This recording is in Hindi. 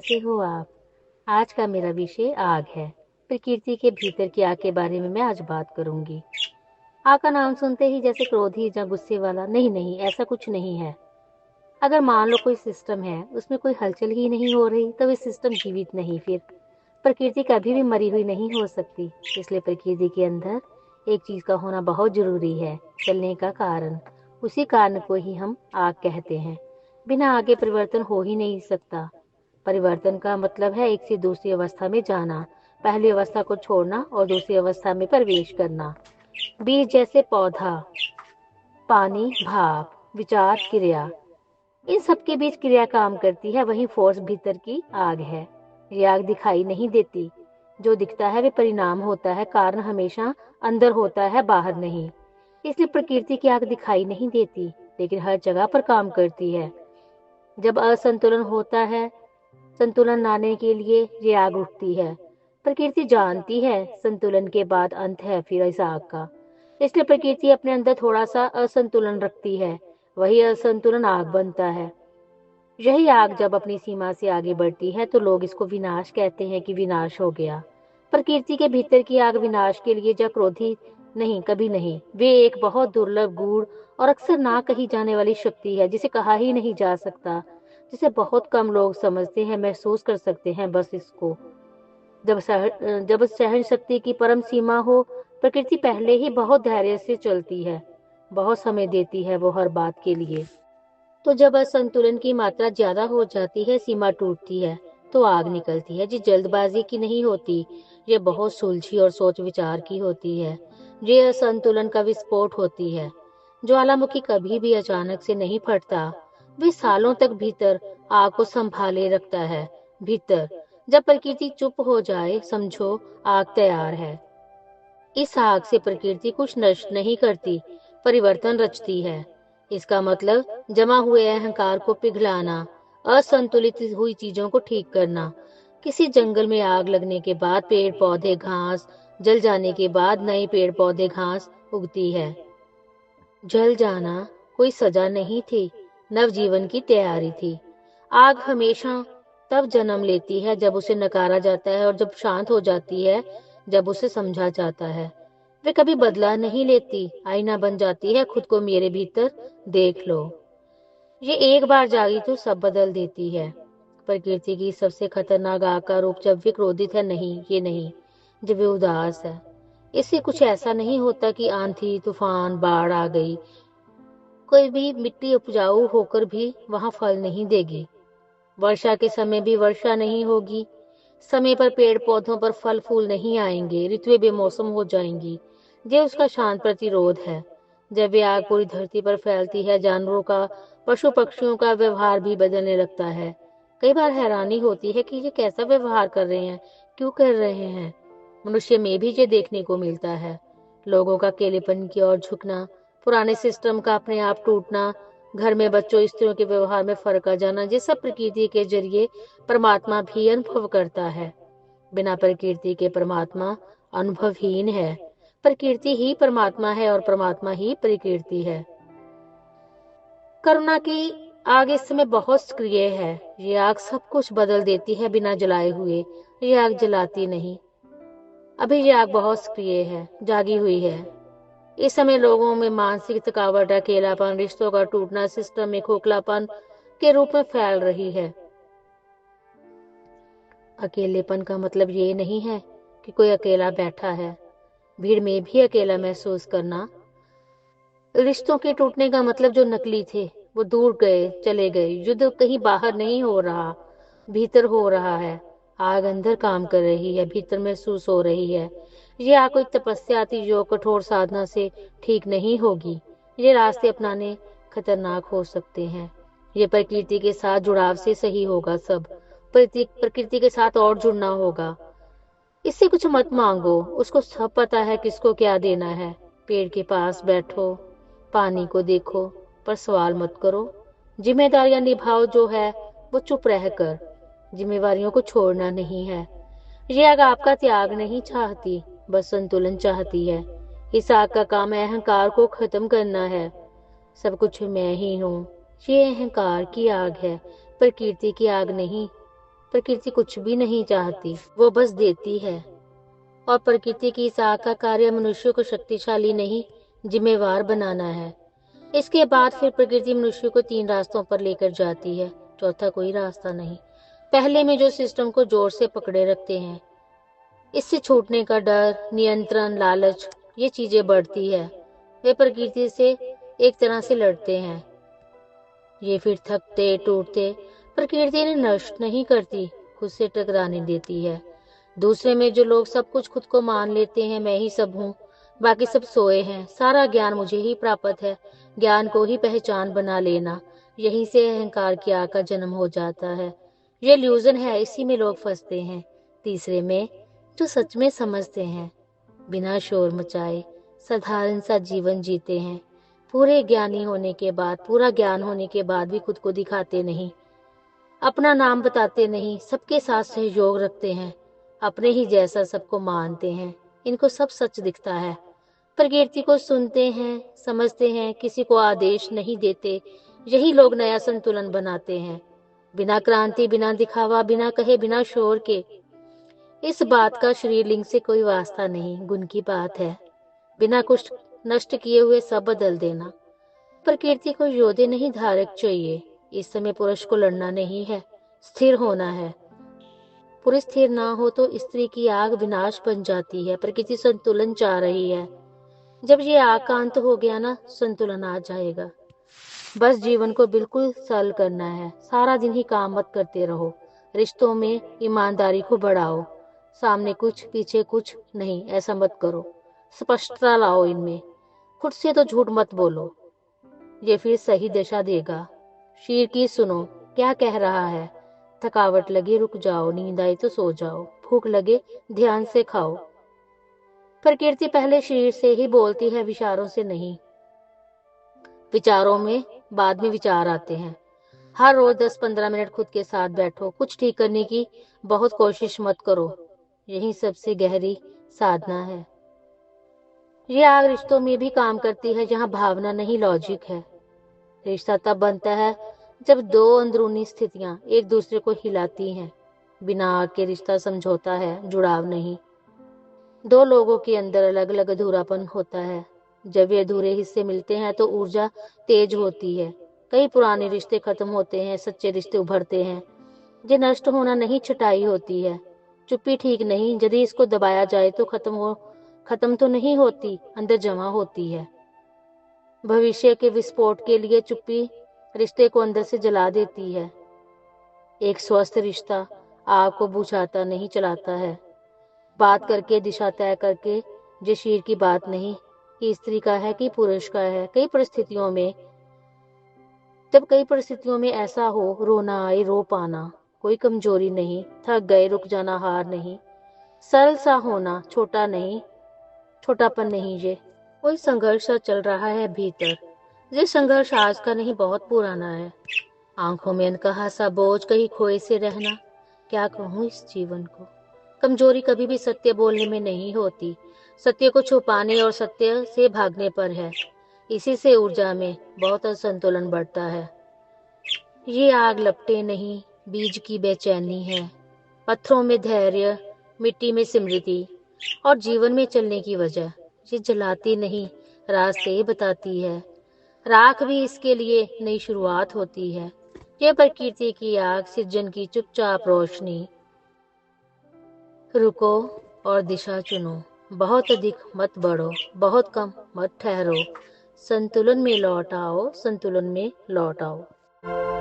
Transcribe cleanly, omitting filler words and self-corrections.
कैसे हो आप? आज का मेरा विषय आग है। प्रकृति के भीतर की आग के बारे में मैं आज बात करूंगी। आग का नाम सुनते ही जैसे क्रोधी या गुस्से वाला, नहीं नहीं, ऐसा कुछ नहीं है। अगर मान लो कोई सिस्टम है, उसमें कोई हलचल ही नहीं हो रही, तो वह सिस्टम जीवित नहीं। फिर प्रकृति कभी भी मरी हुई नहीं हो सकती। इसलिए प्रकृति के अंदर एक चीज का होना बहुत जरूरी है, चलने का कारण। उसी कारण को ही हम आग कहते हैं। बिना आगे परिवर्तन हो ही नहीं सकता। परिवर्तन का मतलब है एक से दूसरी अवस्था में जाना, पहली अवस्था को छोड़ना और दूसरी अवस्था में प्रवेश करना। बीज जैसे पौधा, पानी, भाप, विचार, क्रिया, इन सब के बीच क्रिया काम करती है। वही फोर्स भीतर की आग है। ये आग दिखाई नहीं देती। जो दिखता है वे परिणाम होता है। कारण हमेशा अंदर होता है, बाहर नहीं। इसलिए प्रकृति की आग दिखाई नहीं देती, लेकिन हर जगह पर काम करती है। जब असंतुलन होता है, संतुलन लाने के लिए ये आग उठती है। प्रकृति जानती है संतुलन के बाद अंत है फिर इस आग का। इसलिए प्रकृति अपने अंदर थोड़ा सा असंतुलन रखती है, वही असंतुलन आग बनता है। यही आग जब अपनी सीमा से आगे बढ़ती है तो लोग इसको विनाश कहते हैं कि विनाश हो गया। प्रकृति के भीतर की आग विनाश के लिए या क्रोधी नहीं, कभी नहीं। वे एक बहुत दुर्लभ, गूढ़ और अक्सर ना कही जाने वाली शक्ति है, जिसे कहा ही नहीं जा सकता, जिसे बहुत कम लोग समझते हैं, महसूस कर सकते हैं बस इसको। जब सहन शक्ति की परम सीमा हो, प्रकृति पहले ही बहुत धैर्य से चलती है, बहुत समय देती है वो हर बात के लिए। तो जब असंतुलन की मात्रा ज्यादा हो जाती है, सीमा टूटती है, तो आग निकलती है। जी जल्दबाजी की नहीं होती, ये बहुत सुलझी और सोच विचार की होती है। ये असंतुलन का विस्फोट होती है। ज्वालामुखी कभी भी अचानक से नहीं फटता, वे सालों तक भीतर आग को संभाले रखता है। भीतर जब प्रकृति चुप हो जाए, समझो आग तैयार है। इस आग से प्रकृति कुछ नष्ट नहीं करती, परिवर्तन रचती है। इसका मतलब जमा हुए अहंकार को पिघलाना, असंतुलित हुई चीजों को ठीक करना। किसी जंगल में आग लगने के बाद पेड़ पौधे घास जल जाने के बाद नए पेड़ पौधे घास उगती है। जल जाना कोई सजा नहीं थी, नवजीवन की तैयारी थी। आग हमेशा तब जन्म लेती है जब उसे नकारा जाता है, और जब शांत हो जाती है जब उसे समझा जाता है। वे कभी बदला नहीं लेती, आईना बन जाती है। खुद को मेरे भीतर देख लो। ये एक बार जागी तो सब बदल देती है। प्रकृति की सबसे खतरनाक आग का रूप जब वे क्रोधित है, नहीं, ये नहीं, जब वे उदास है। इससे कुछ ऐसा नहीं होता कि आंधी तूफान बाढ़ आ गई। कोई भी मिट्टी उपजाऊ होकर भी वहां फल नहीं देगी। वर्षा के समय भी वर्षा नहीं होगी। समय पर पेड़ पौधों पर फल फूल नहीं आएंगे। ऋतुएं बेमौसम हो जाएंगी। ये उसका शांत प्रतिरोध है। जब वे आग पूरी धरती पर फैलती है, जानवरों का, पशु पक्षियों का व्यवहार भी बदलने लगता है। कई बार हैरानी होती है कि ये कैसा व्यवहार कर रहे हैं, क्यों कर रहे हैं। मनुष्य में भी ये देखने को मिलता है। लोगों का अकेलेपन की ओर झुकना, पुराने सिस्टम का अपने आप टूटना, घर में बच्चों स्त्रियों के व्यवहार में फर्क आ जाना, ये सब प्रकृति के जरिए परमात्मा भी अनुभव करता है। बिना प्रकृति के परमात्मा अनुभवहीन है। प्रकृति ही परमात्मा है और परमात्मा ही प्रकृति है। करुणा की आग इस समय बहुत सक्रिय है। ये आग सब कुछ बदल देती है बिना जलाए हुए। ये आग जलाती नहीं। अभी ये आग बहुत सक्रिय है, जागी हुई है। इस समय लोगों में मानसिक थकावट, अकेलापन, रिश्तों का टूटना, सिस्टम में खोखलापन के रूप में फैल रही है। अकेलेपन का मतलब ये नहीं है कि कोई अकेला बैठा है। भीड़ में भी अकेला महसूस करना। रिश्तों के टूटने का मतलब जो नकली थे वो दूर गए, चले गए। युद्ध कहीं बाहर नहीं हो रहा, भीतर हो रहा है। आग अंदर काम कर रही है, भीतर महसूस हो रही है। ये आग कोई तपस्या, अति योग, कठोर साधना से ठीक नहीं होगी। ये रास्ते अपनाने खतरनाक हो सकते हैं। ये प्रकृति के साथ जुड़ाव से सही होगा। सब प्रकृति के साथ और जुड़ना होगा। इससे कुछ मत मांगो, उसको सब पता है किसको क्या देना है। पेड़ के पास बैठो, पानी को देखो, पर सवाल मत करो। जिम्मेदारियां निभाओ, जो है वो चुप रहकर। जिम्मेवारियों को छोड़ना नहीं है। ये आग आपका त्याग नहीं चाहती, बस संतुलन चाहती है। इस आग का काम अहंकार को खत्म करना है। सब कुछ मैं ही हूँ, ये अहंकार की आग है, प्रकृति की आग नहीं। प्रकृति कुछ भी नहीं चाहती, वो बस देती है। और प्रकृति की इस आग का कार्य मनुष्य को शक्तिशाली नहीं, जिम्मेवार बनाना है। इसके बाद फिर प्रकृति मनुष्य को 3 रास्तों पर लेकर जाती है, चौथा कोई रास्ता नहीं। पहले में जो सिस्टम को जोर से पकड़े रखते हैं, इससे छूटने का डर, नियंत्रण, लालच, ये चीजें बढ़ती है। वे प्रकृति से एक तरह से लड़ते हैं। ये फिर थकते टूटते प्रकृति ने नष्ट नहीं करती, खुद से टकराने देती है। दूसरे में जो लोग सब कुछ खुद को मान लेते हैं, मैं ही सब हूँ, बाकी सब सोए हैं, सारा ज्ञान मुझे ही प्राप्त है, ज्ञान को ही पहचान बना लेना, यहीं से अहंकार की आग का जन्म हो जाता है। ये इल्यूजन है, इसी में लोग फंसते हैं। तीसरे में जो सच में समझते हैं, बिना शोर मचाए साधारण सा जीवन जीते हैं, पूरे ज्ञानी होने के बाद, पूरा ज्ञान होने के बाद भी खुद को दिखाते नहीं, अपना नाम बताते नहीं, सबके साथ सहयोग रखते हैं, अपने ही जैसा सबको मानते हैं, इनको सब सच दिखता है। प्रकृति को सुनते हैं, समझते हैं, किसी को आदेश नहीं देते। यही लोग नया संतुलन बनाते हैं, बिना क्रांति, बिना दिखावा, बिना कहे, बिना शोर के। इस बात का शरीर लिंग से कोई वास्ता नहीं, गुण की बात है। बिना कुछ नष्ट किए हुए सब बदल देना। प्रकृति को योद्धे नहीं, धारक चाहिए। इस समय पुरुष को लड़ना नहीं है, स्थिर होना है। पुरुष स्थिर ना हो तो स्त्री की आग विनाश बन जाती है। प्रकृति संतुलन चाह रही है। जब ये आग का अंत हो गया ना, संतुलन आ जाएगा। बस जीवन को बिल्कुल सरल करना है। सारा दिन ही काम मत करते रहो। रिश्तों में ईमानदारी को बढ़ाओ। सामने कुछ, पीछे कुछ नहीं, ऐसा मत करो। स्पष्टता लाओ इनमें। खुद से तो झूठ मत बोलो, ये फिर सही दिशा देगा। शीर की सुनो, क्या कह रहा है। थकावट लगे रुक जाओ, नींद आए तो सो जाओ, भूख लगे ध्यान से खाओ। प्रकृति पहले शरीर से ही बोलती है, विचारों से नहीं। विचारों में बाद में विचार आते हैं। हर रोज 10-15 मिनट खुद के साथ बैठो। कुछ ठीक करने की बहुत कोशिश मत करो, यही सबसे गहरी साधना है। ये आग रिश्तों में भी काम करती है, जहाँ भावना नहीं, लॉजिक है। रिश्ता तब बनता है जब दो अंदरूनी स्थितियां एक दूसरे को हिलाती हैं। बिना आग के रिश्ता समझौता है, जुड़ाव नहीं। दो लोगों के अंदर अलग अलग अधूरापन होता है। जब ये अधूरे हिस्से मिलते हैं तो ऊर्जा तेज होती है। कई पुराने रिश्ते खत्म होते हैं, सच्चे रिश्ते उभरते हैं। ये नष्ट होना नहीं, छटाई होती है। चुप्पी ठीक नहीं, यदि इसको दबाया जाए तो खत्म तो नहीं होती, अंदर जमा होती है। भविष्य के विस्फोट के लिए चुप्पी रिश्ते को अंदर से जला देती है। एक स्वस्थ रिश्ता आग को बुझाता नहीं, चलाता है। बात करके, दिशा तय करके। ये शीर की बात नहीं कि स्त्री का है कि पुरुष का है। जब कई परिस्थितियों में ऐसा हो, रोना आए रो पाना कोई कमजोरी नहीं, थक गए रुक जाना हार नहीं, सरल सा होना छोटा नहीं, छोटापन नहीं। ये कोई संघर्ष सा चल रहा है भीतर। ये संघर्ष आज का नहीं, बहुत पुराना है। आंखों में अनकहा सा बोझ, कहीं खोए से रहना। क्या कहूँ इस जीवन को। कमजोरी कभी भी सत्य बोलने में नहीं होती, सत्य को छुपाने और सत्य से भागने पर है। इसी से ऊर्जा में बहुत असंतुलन बढ़ता है। ये आग लपटे नहीं, बीज की बेचैनी है। पत्थरों में धैर्य, मिट्टी में स्मृति और जीवन में चलने की वजह। ये जलाती नहीं, रास्ते बताती है। राख भी इसके लिए नई शुरुआत होती है। ये प्रकृति की आग, सृजन की चुपचाप रोशनी। रुको और दिशा चुनो। बहुत अधिक मत बढ़ो, बहुत कम मत ठहरो। संतुलन में लौट आओ, संतुलन में लौट आओ।